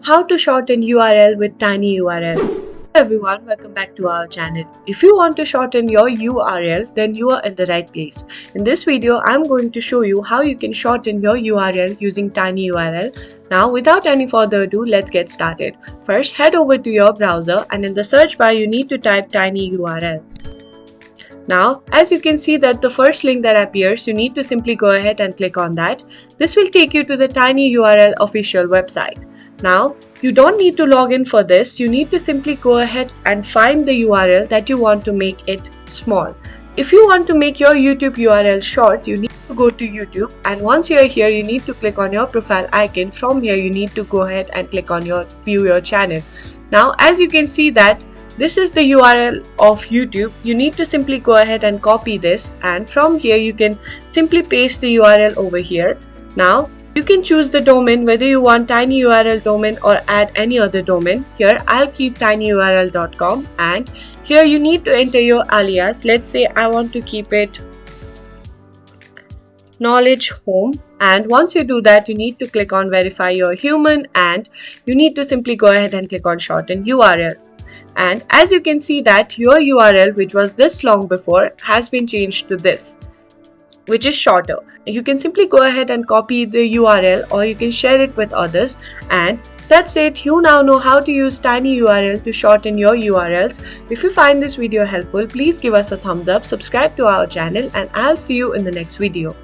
How to shorten URL with TinyURL. Hello everyone, welcome back to our channel. If you want to shorten your URL, then you are in the right place. In this video, I'm going to show you how you can shorten your URL using TinyURL. Now, without any further ado, let's get started. First, head over to your browser and in the search bar, you need to type TinyURL. Now, as you can see that the first link that appears, you need to simply go ahead and click on that. This will take you to the TinyURL official website. Now, you don't need to log in for this. You need to simply go ahead and find the URL that you want to make it small. If you want to make your YouTube URL short, you need to go to YouTube, and once you're here, you need to click on your profile icon. From here, you need to go ahead and click on your view your channel. Now, as you can see that this is the URL of YouTube. You need to simply go ahead and copy this, and from here you can simply paste the URL over here. Now you can choose the domain, whether you want TinyURL domain or add any other domain. Here I'll keep tinyurl.com, and here you need to enter your alias. Let's say I want to keep it knowledge home, and once you do that, you need to click on verify your human, and you need to simply go ahead and click on shorten URL. And as you can see that your URL, which was this long before, has been changed to this, which is shorter. You can simply go ahead and copy the URL, or you can share it with others, and that's it. You now know how to use TinyURL to shorten your URLs. If you find this video helpful, please give us a thumbs up, subscribe to our channel, and I'll see you in the next video.